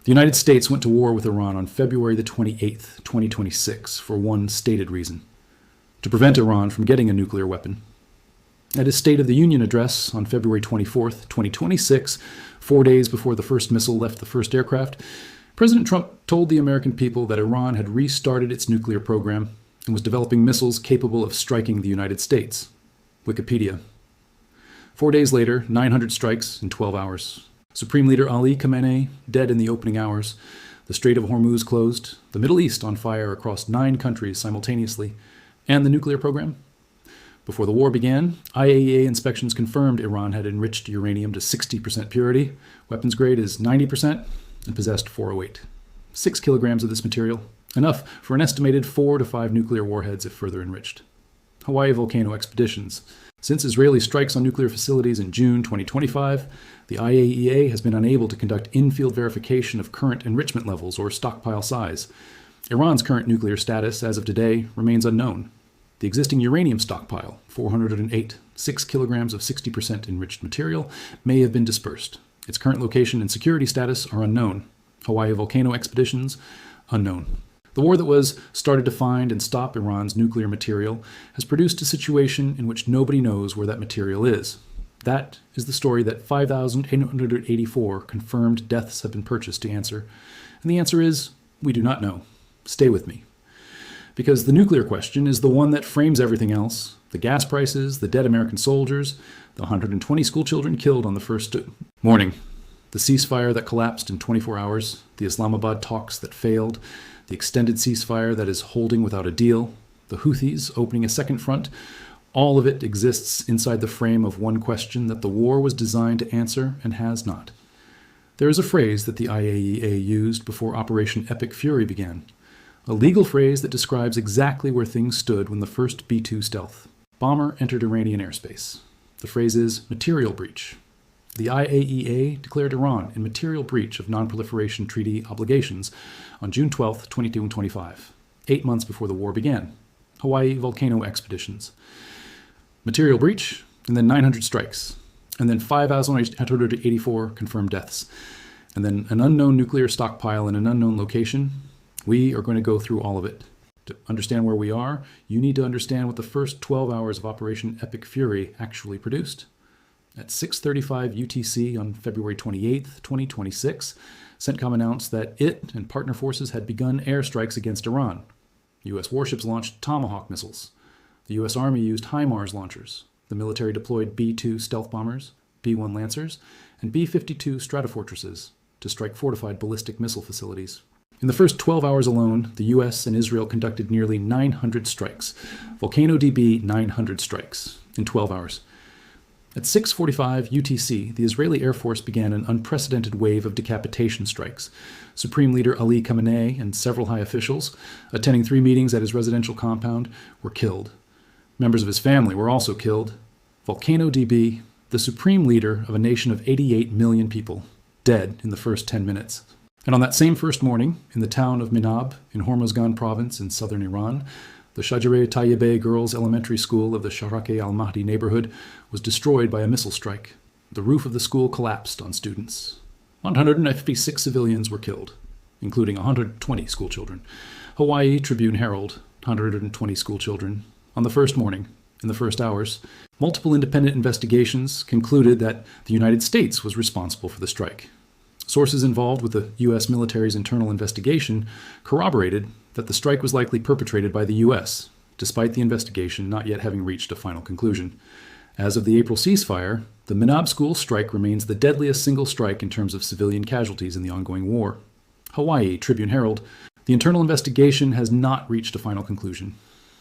The United States went to war with Iran on February the 28th, 2026, for one stated reason: to prevent Iran from getting a nuclear weapon. At his State of the Union address on February 24th, 2026, 4 days before the first missile left the first aircraft, President Trump told the American people that Iran had restarted its nuclear program and was developing missiles capable of striking the United States. Wikipedia. 4 days later, 900 strikes in 12 hours. Supreme Leader Ali Khamenei dead in the opening hours. The Strait of Hormuz closed. The Middle East on fire across 9 countries simultaneously. And the nuclear program? Before the war began, IAEA inspections confirmed Iran had enriched uranium to 60% purity, weapons grade is 90%, and possessed 408. 6 kilograms of this material, enough for an estimated 4 to 5 nuclear warheads if further enriched. Hawaii volcano expeditions. Since Israeli strikes on nuclear facilities in June 2025, the IAEA has been unable to conduct in-field verification of current enrichment levels or stockpile size. Iran's current nuclear status, as of today, remains unknown. The existing uranium stockpile, 408, 6 kilograms of 60% enriched material, may have been dispersed. Its current location and security status are unknown. Hawaii volcano expeditions, unknown. The war that was started to find and stop Iran's nuclear material has produced a situation in which nobody knows where that material is. That is the story that 5,884 confirmed deaths have been purchased to answer. And the answer is, we do not know. Stay with me. Because the nuclear question is the one that frames everything else: the gas prices, the dead American soldiers, the 120 schoolchildren killed on the first morning, the ceasefire that collapsed in 24 hours, the Islamabad talks that failed, the extended ceasefire that is holding without a deal, the Houthis opening a second front. All of it exists inside the frame of one question that the war was designed to answer and has not. There is a phrase that the IAEA used before Operation Epic Fury began. A legal phrase that describes exactly where things stood when the first B-2 stealth bomber entered Iranian airspace. The phrase is material breach. The IAEA declared Iran in material breach of non-proliferation treaty obligations on June 12, 2025, 8 months before the war began. Hawaii volcano expeditions. Material breach, and then 900 strikes, and then 5,884 confirmed deaths, and then an unknown nuclear stockpile in an unknown location. We are going to go through all of it. To understand where we are, you need to understand what the first 12 hours of Operation Epic Fury actually produced. At 6:35 UTC on February 28, 2026, CENTCOM announced that it and partner forces had begun airstrikes against Iran. U.S. warships launched Tomahawk missiles. The U.S. Army used HIMARS launchers. The military deployed B-2 stealth bombers, B-1 Lancers, and B-52 Stratofortresses to strike fortified ballistic missile facilities. In the first 12 hours alone, the U.S. and Israel conducted nearly 900 strikes. Volcano DB 900 strikes in 12 hours. At 6:45 UTC, the Israeli Air Force began an unprecedented wave of decapitation strikes. Supreme Leader Ali Khamenei and several high officials, attending 3 meetings at his residential compound, were killed. Members of his family were also killed. Volcano DB, the supreme leader of a nation of 88 million people, dead in the first 10 minutes. And on that same first morning, in the town of Minab, in Hormozgan province in southern Iran, the Shajareh Tayyibeh Girls Elementary School of the Sharaqeh al-Mahdi neighborhood was destroyed by a missile strike. The roof of the school collapsed on students. 156 civilians were killed, including 120 schoolchildren. Hawaii Tribune Herald, 120 schoolchildren. On the first morning, in the first hours, multiple independent investigations concluded that the United States was responsible for the strike. Sources involved with the U.S. military's internal investigation corroborated that the strike was likely perpetrated by the U.S., despite the investigation not yet having reached a final conclusion. As of the April ceasefire, the Minab school strike remains the deadliest single strike in terms of civilian casualties in the ongoing war. Hawaii Tribune Herald, the internal investigation has not reached a final conclusion.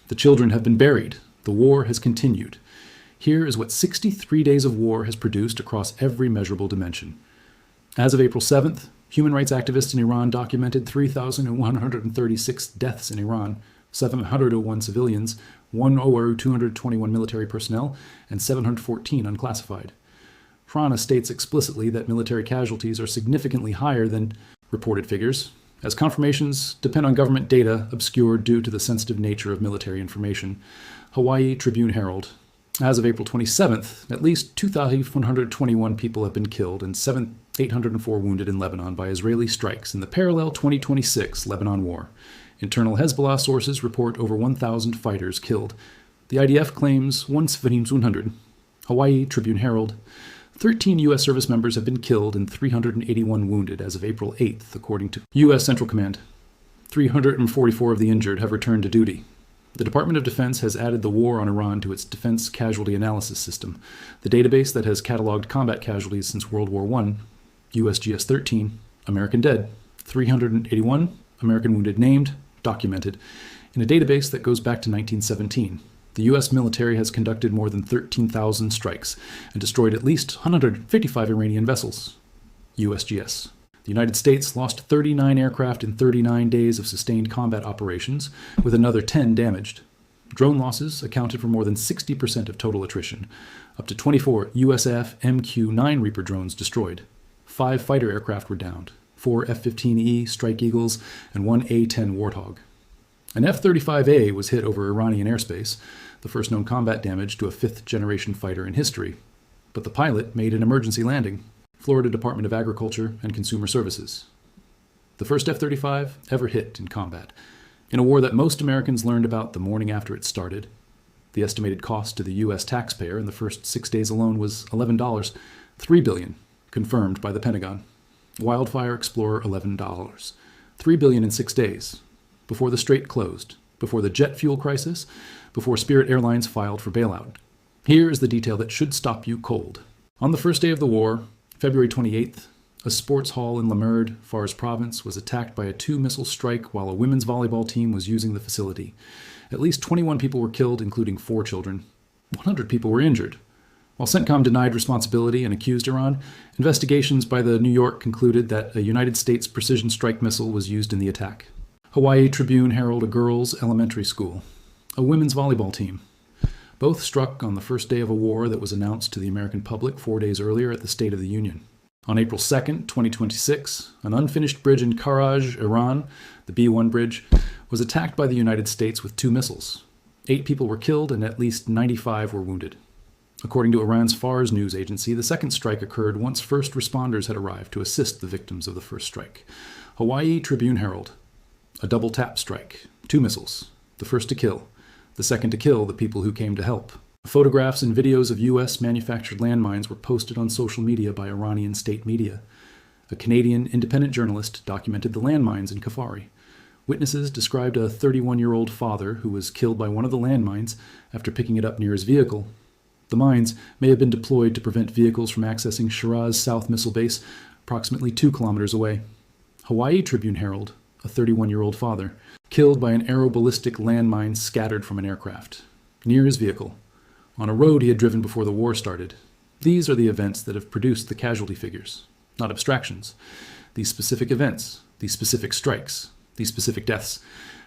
The children have been buried. The war has continued. Here is what 63 days of war has produced across every measurable dimension. As of April 7th, human rights activists in Iran documented 3,136 deaths in Iran, 701 civilians, 221 military personnel, and 714 unclassified. HRANA states explicitly that military casualties are significantly higher than reported figures, as confirmations depend on government data obscured due to the sensitive nature of military information. Hawaii Tribune Herald. As of April 27th, at least 2,121 people have been killed and 804 wounded in Lebanon by Israeli strikes in the parallel 2026 Lebanon war. Internal Hezbollah sources report over 1,000 fighters killed. The IDF claims 100. Hawaii Tribune Herald. 13 U.S. service members have been killed and 381 wounded as of April 8th, according to U.S. Central Command. 344 of the injured have returned to duty. The Department of Defense has added the war on Iran to its Defense Casualty Analysis System, the database that has cataloged combat casualties since World War I. USGS 13, American dead, 381, American wounded named, documented, in a database that goes back to 1917. The U.S. military has conducted more than 13,000 strikes and destroyed at least 155 Iranian vessels. USGS. The United States lost 39 aircraft in 39 days of sustained combat operations, with another 10 damaged. Drone losses accounted for more than 60% of total attrition, up to 24 USAF MQ-9 Reaper drones destroyed. 5 fighter aircraft were downed, 4 F-15E Strike Eagles, and 1 A-10 Warthog. An F-35A was hit over Iranian airspace, the first known combat damage to a fifth-generation fighter in history. But the pilot made an emergency landing. Florida Department of Agriculture and Consumer Services. The first F-35 ever hit in combat, in a war that most Americans learned about the morning after it started. The estimated cost to the U.S. taxpayer in the first 6 days alone was $11, $3 billion, confirmed by the Pentagon. Wildfire Explorer, $11, $3 billion in 6 days, before the Strait closed, before the jet fuel crisis, before Spirit Airlines filed for bailout. Here is the detail that should stop you cold. On the first day of the war, February 28th, a sports hall in Lamurde, Fars Province, was attacked by a 2-missile strike while a women's volleyball team was using the facility. At least 21 people were killed, including 4 children. 100 people were injured. While CENTCOM denied responsibility and accused Iran, investigations by the New York concluded that a United States precision strike missile was used in the attack. Hawaii Tribune Herald, a girls' elementary school. A women's volleyball team. Both struck on the first day of a war that was announced to the American public 4 days earlier at the State of the Union. On April 2nd, 2026, an unfinished bridge in Karaj, Iran, the B-1 bridge, was attacked by the United States with 2 missiles. 8 people were killed and at least 95 were wounded. According to Iran's Fars news agency, the second strike occurred once first responders had arrived to assist the victims of the first strike. Hawaii Tribune Herald. A double tap strike. 2 missiles. The first to kill. The second to kill the people who came to help. Photographs and videos of U.S.-manufactured landmines were posted on social media by Iranian state media. A Canadian independent journalist documented the landmines in Kafari. Witnesses described a 31-year-old father who was killed by one of the landmines after picking it up near his vehicle. The mines may have been deployed to prevent vehicles from accessing Shiraz South Missile Base, approximately 2 kilometers away. Hawaii Tribune Herald, a 31-year-old father, killed by an aeroballistic landmine scattered from an aircraft, near his vehicle, on a road he had driven before the war started. These are the events that have produced the casualty figures, not abstractions. These specific events, these specific strikes, these specific deaths,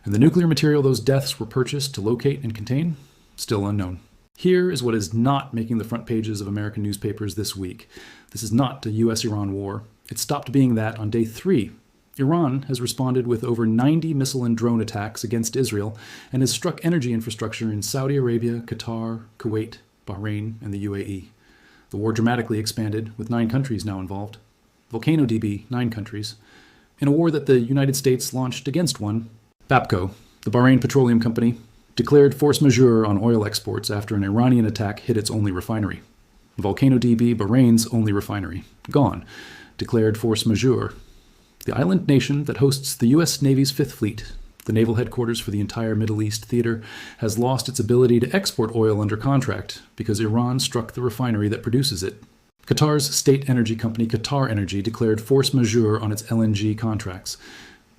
and the nuclear material those deaths were purchased to locate and contain, still unknown. Here is what is not making the front pages of American newspapers this week. This is not a U.S.-Iran war. It stopped being that on day 3. Iran has responded with over 90 missile and drone attacks against Israel and has struck energy infrastructure in Saudi Arabia, Qatar, Kuwait, Bahrain, and the UAE. The war dramatically expanded, with 9 countries now involved. Volcano DB, 9 countries. In a war that the United States launched against one, BAPCO, the Bahrain Petroleum Company, declared force majeure on oil exports after an Iranian attack hit its only refinery. Volcano DB, Bahrain's only refinery, gone, declared force majeure. The island nation that hosts the U.S. Navy's 5th Fleet, the naval headquarters for the entire Middle East theater, has lost its ability to export oil under contract because Iran struck the refinery that produces it. Qatar's state energy company Qatar Energy declared force majeure on its LNG contracts.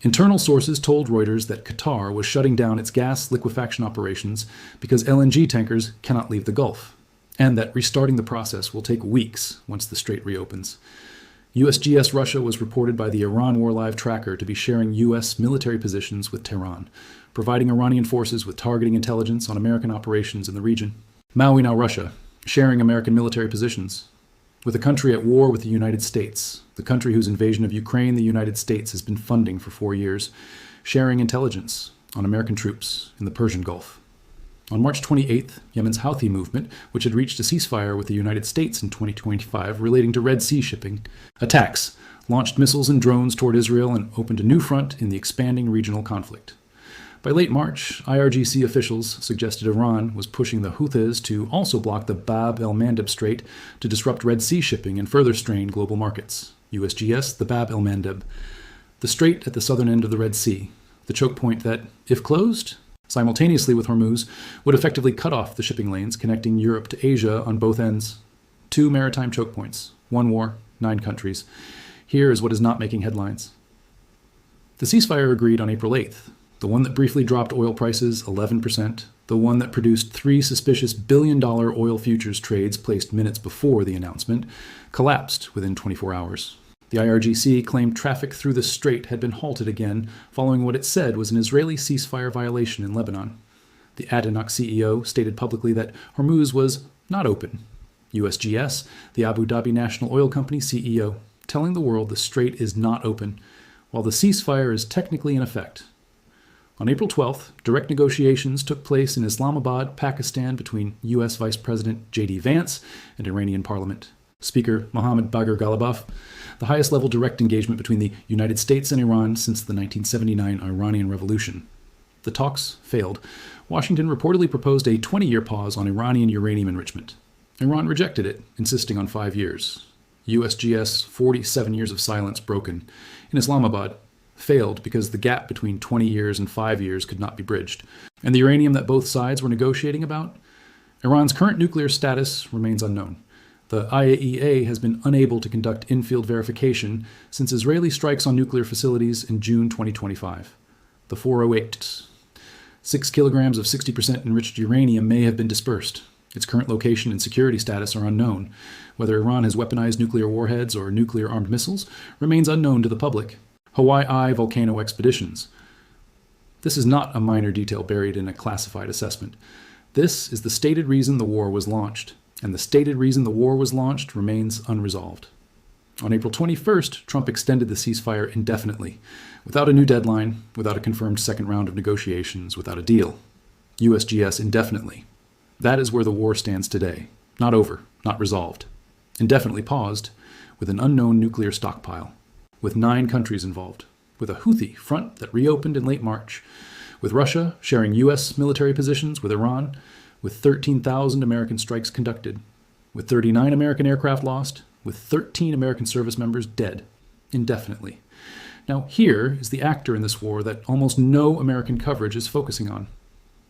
Internal sources told Reuters that Qatar was shutting down its gas liquefaction operations because LNG tankers cannot leave the Gulf, and that restarting the process will take weeks once the strait reopens. USGS Russia was reported by the Iran War Live tracker to be sharing U.S. military positions with Tehran, providing Iranian forces with targeting intelligence on American operations in the region. Maui now Russia, sharing American military positions. With a country at war with the United States, the country whose invasion of Ukraine the United States has been funding for 4 years, sharing intelligence on American troops in the Persian Gulf. On March 28th, Yemen's Houthi movement, which had reached a ceasefire with the United States in 2025 relating to Red Sea shipping, attacks, launched missiles and drones toward Israel, and opened a new front in the expanding regional conflict. By late March, IRGC officials suggested Iran was pushing the Houthis to also block the Bab el-Mandeb Strait to disrupt Red Sea shipping and further strain global markets. USGS, the Bab el-Mandeb, the strait at the southern end of the Red Sea, the choke point that, if closed, simultaneously with Hormuz, would effectively cut off the shipping lanes connecting Europe to Asia on both ends. 2 maritime choke points, 1 war, 9 countries. Here is what is not making headlines. The ceasefire agreed on April 8th, the one that briefly dropped oil prices 11%, the one that produced 3 suspicious billion-dollar oil futures trades placed minutes before the announcement, collapsed within 24 hours. The IRGC claimed traffic through the strait had been halted again following what it said was an Israeli ceasefire violation in Lebanon. The ADNOC CEO stated publicly that Hormuz was not open. USGS, the Abu Dhabi National Oil Company CEO, telling the world the strait is not open, while the ceasefire is technically in effect. On April 12th, direct negotiations took place in Islamabad, Pakistan, between U.S. Vice President J.D. Vance and Iranian Parliament. Speaker Mohammad Bagher Ghalibaf, the highest-level direct engagement between the United States and Iran since the 1979 Iranian Revolution. The talks failed. Washington reportedly proposed a 20-year pause on Iranian uranium enrichment. Iran rejected it, insisting on 5 years. USGS 47 years of silence broken. In Islamabad, failed because the gap between 20 years and 5 years could not be bridged. And the uranium that both sides were negotiating about? Iran's current nuclear status remains unknown. The IAEA has been unable to conduct in-field verification since Israeli strikes on nuclear facilities in June 2025. The 408, 6 kilograms of 60% enriched uranium may have been dispersed. Its current location and security status are unknown. Whether Iran has weaponized nuclear warheads or nuclear-armed missiles remains unknown to the public. Hawaii Eye volcano expeditions. This is not a minor detail buried in a classified assessment. This is the stated reason the war was launched, and the stated reason the war was launched remains unresolved. On April 21st, Trump extended the ceasefire indefinitely, without a new deadline, without a confirmed second round of negotiations, without a deal. USGS indefinitely. That is where the war stands today. Not over, not resolved. Indefinitely paused, with an unknown nuclear stockpile, with 9 countries involved, with a Houthi front that reopened in late March, with Russia sharing U.S. military positions with Iran, with 13,000 American strikes conducted, with 39 American aircraft lost, with 13 American service members dead, indefinitely. Now here is the actor in this war that almost no American coverage is focusing on.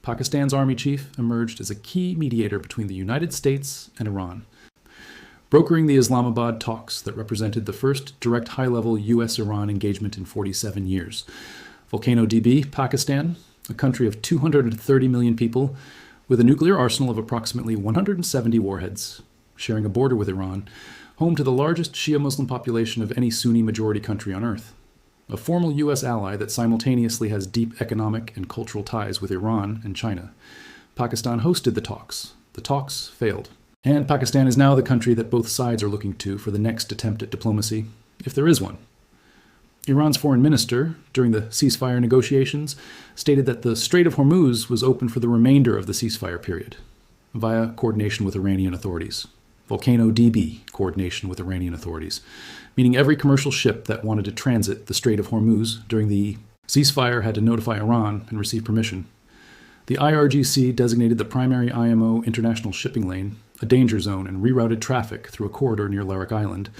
Pakistan's army chief emerged as a key mediator between the United States and Iran, brokering the Islamabad talks that represented the first direct high-level U.S.-Iran engagement in 47 years. Volcano DB, Pakistan, a country of 230 million people, with a nuclear arsenal of approximately 170 warheads, sharing a border with Iran, home to the largest Shia Muslim population of any Sunni-majority country on Earth. A formal U.S. ally that simultaneously has deep economic and cultural ties with Iran and China. Pakistan hosted the talks. The talks failed. And Pakistan is now the country that both sides are looking to for the next attempt at diplomacy, if there is one. Iran's foreign minister, during the ceasefire negotiations, stated that the Strait of Hormuz was open for the remainder of the ceasefire period, via coordination with Iranian authorities. Volcano DB coordination with Iranian authorities, meaning every commercial ship that wanted to transit the Strait of Hormuz during the ceasefire had to notify Iran and receive permission. The IRGC designated the primary IMO international shipping lane a danger zone and rerouted traffic through a corridor near Larak Island,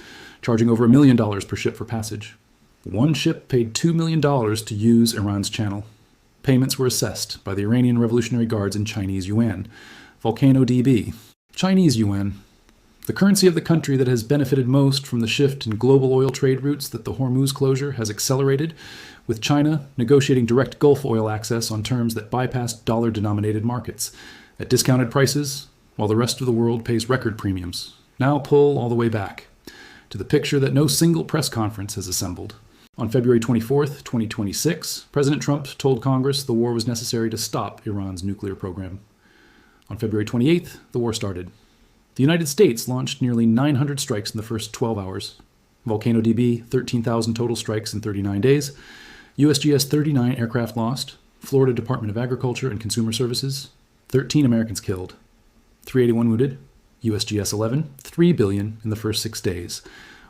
charging over $1 million per ship for passage. One ship paid $2 million to use Iran's channel. Payments were assessed by the Iranian Revolutionary Guards in Chinese yuan. Volcano DB. Chinese yuan. The currency of the country that has benefited most from the shift in global oil trade routes that the Hormuz closure has accelerated, with China negotiating direct Gulf oil access on terms that bypassed dollar-denominated markets, at discounted prices, while the rest of the world pays record premiums. Now pull all the way back to the picture that no single press conference has assembled. On February 24th, 2026, President Trump told Congress the war was necessary to stop Iran's nuclear program. On February 28th, the war started. The United States launched nearly 900 strikes in the first 12 hours. Volcano DB, 13,000 total strikes in 39 days. USGS 39 aircraft lost. Florida Department of Agriculture and Consumer Services. 13 Americans killed, 381 wounded, USGS 11, $3 billion in the first 6 days.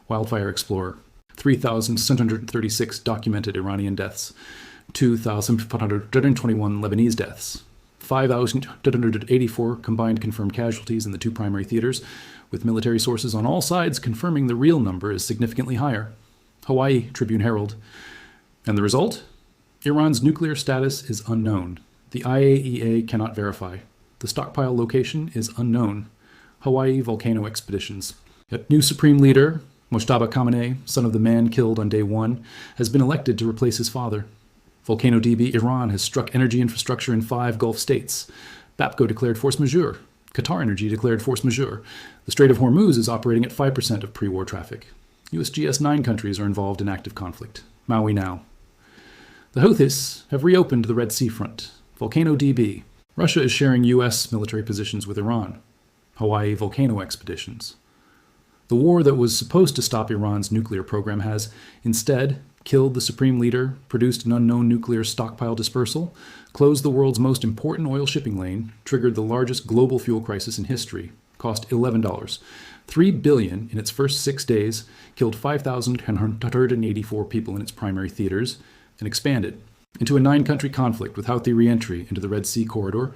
Wildfire Explorer, 3,736 documented Iranian deaths, 2,521 Lebanese deaths, 5,884 combined confirmed casualties in the two primary theaters, with military sources on all sides confirming the real number is significantly higher. Hawaii Tribune Herald. And the result? Iran's nuclear status is unknown. The IAEA cannot verify. The stockpile location is unknown. Hawaii volcano expeditions. Yet new supreme leader, Mojtaba Khamenei, son of the man killed on day one, has been elected to replace his father. Volcano DB Iran has struck energy infrastructure in 5 Gulf states. BAPCO declared force majeure. Qatar Energy declared force majeure. The Strait of Hormuz is operating at 5% of pre-war traffic. USGS 9 countries are involved in active conflict. Maui now. The Houthis have reopened the Red Sea front. Volcano DB. Russia is sharing U.S. military positions with Iran. Hawaii volcano expeditions. The war that was supposed to stop Iran's nuclear program has, instead, killed the supreme leader, produced an unknown nuclear stockpile dispersal, closed the world's most important oil shipping lane, triggered the largest global fuel crisis in history, cost $11, $3 billion in its first 6 days, killed 5,184 people in its primary theaters, and expanded into a 9-country conflict with Houthi re-entry into the Red Sea corridor,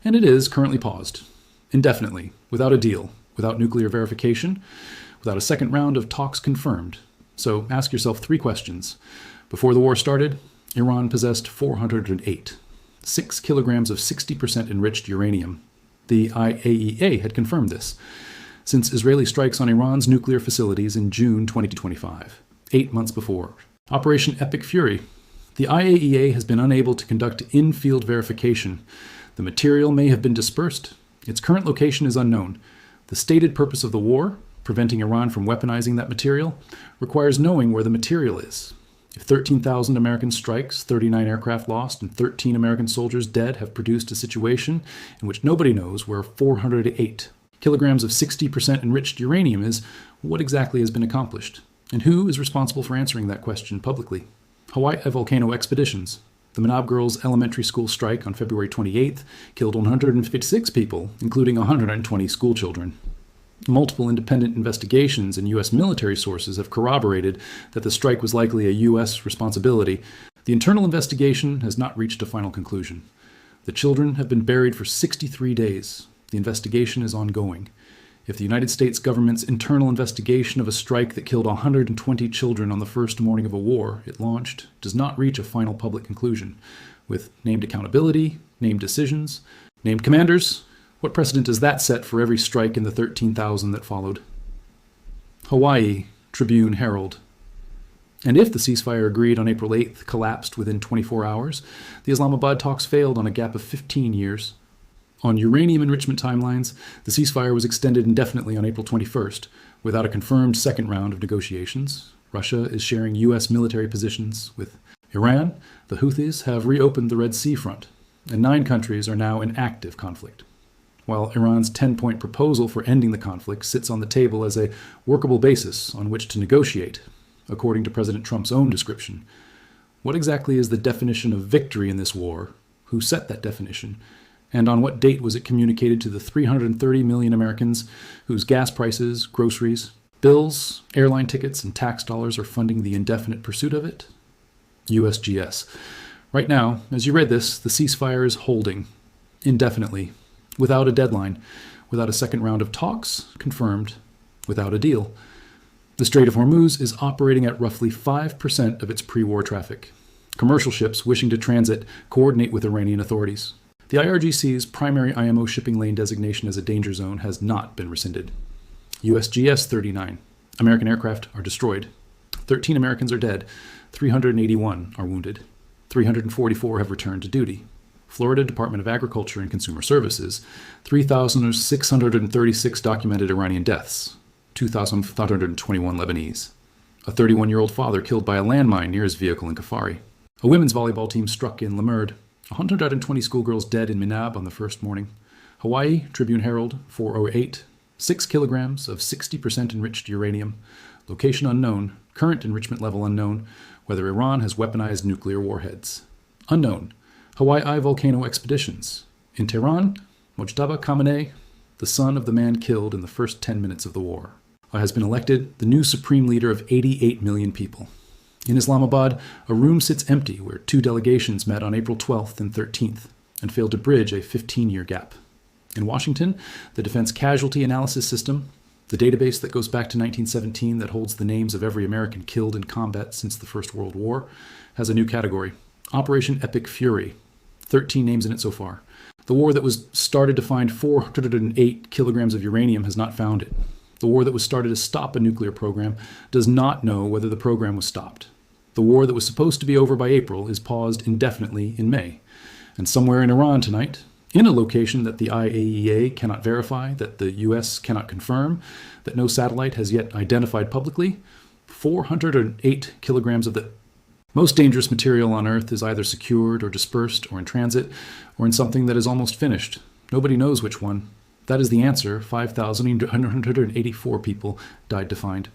and it is currently paused, indefinitely, without a deal, without nuclear verification, without a second round of talks confirmed. So ask yourself 3 questions. Before the war started, Iran possessed 408, 6 kilograms of 60% enriched uranium. The IAEA had confirmed this since Israeli strikes on Iran's nuclear facilities in June 2025, 8 months before. Operation Epic Fury. The IAEA has been unable to conduct in-field verification. The material may have been dispersed. Its current location is unknown. The stated purpose of the war, preventing Iran from weaponizing that material, requires knowing where the material is. If 13,000 American strikes, 39 aircraft lost, and 13 American soldiers dead have produced a situation in which nobody knows where 408 kilograms of 60% enriched uranium is, what exactly has been accomplished? And who is responsible for answering that question publicly? Hawaii volcano expeditions. The Manab Girls Elementary School strike on February 28th killed 156 people, including 120 schoolchildren. Multiple independent investigations and U.S. military sources have corroborated that the strike was likely a U.S. responsibility. The internal investigation has not reached a final conclusion. The children have been buried for 63 days. The investigation is ongoing. If the United States government's internal investigation of a strike that killed 120 children on the first morning of a war it launched does not reach a final public conclusion, with named accountability, named decisions, named commanders, what precedent does that set for every strike in the 13,000 that followed? Hawaii Tribune Herald. And if the ceasefire agreed on April 8th collapsed within 24 hours, the Islamabad talks failed on a gap of 15 years. On uranium enrichment timelines, the ceasefire was extended indefinitely on April 21st, without a confirmed second round of negotiations. Russia is sharing U.S. military positions with Iran. The Houthis have reopened the Red Sea front, and 9 countries are now in active conflict. While Iran's 10-point proposal for ending the conflict sits on the table as a workable basis on which to negotiate, according to President Trump's own description, what exactly is the definition of victory in this war? Who set that definition? And on what date was it communicated to the 330 million Americans whose gas prices, groceries, bills, airline tickets, and tax dollars are funding the indefinite pursuit of it? USGS. Right now, as you read this, the ceasefire is holding indefinitely, without a deadline, without a second round of talks confirmed, without a deal. The Strait of Hormuz is operating at roughly 5% of its pre-war traffic. Commercial ships wishing to transit coordinate with Iranian authorities. The IRGC's primary IMO shipping lane designation as a danger zone has not been rescinded. USGS 39. American aircraft are destroyed. 13 Americans are dead. 381 are wounded. 344 have returned to duty. Florida Department of Agriculture and Consumer Services, 3,636 documented Iranian deaths, 2,521 Lebanese. A 31-year-old father killed by a landmine near his vehicle in Kafari. A women's volleyball team struck in Lemurd. 120 schoolgirls dead in Minab on the first morning. Hawaii Tribune Herald, 408, 6 kilograms of 60% enriched uranium. Location unknown, current enrichment level unknown, whether Iran has weaponized nuclear warheads. Unknown. Hawaii volcano expeditions. In Tehran, Mojtaba Khamenei, the son of the man killed in the first 10 minutes of the war, has been elected the new supreme leader of 88 million people. In Islamabad, a room sits empty where two delegations met on April 12th and 13th and failed to bridge a 15-year gap. In Washington, the Defense Casualty Analysis System, the database that goes back to 1917 that holds the names of every American killed in combat since the First World War, has a new category, Operation Epic Fury. 13 names in it so far. The war that was started to find 408 kilograms of uranium has not found it. The war that was started to stop a nuclear program does not know whether the program was stopped. The war that was supposed to be over by April is paused indefinitely in May. And somewhere in Iran tonight, in a location that the IAEA cannot verify, that the US cannot confirm, that no satellite has yet identified publicly, 408 kilograms of the most dangerous material on Earth is either secured or dispersed or in transit or in something that is almost finished. Nobody knows which one. That is the answer 5,184 people died to find.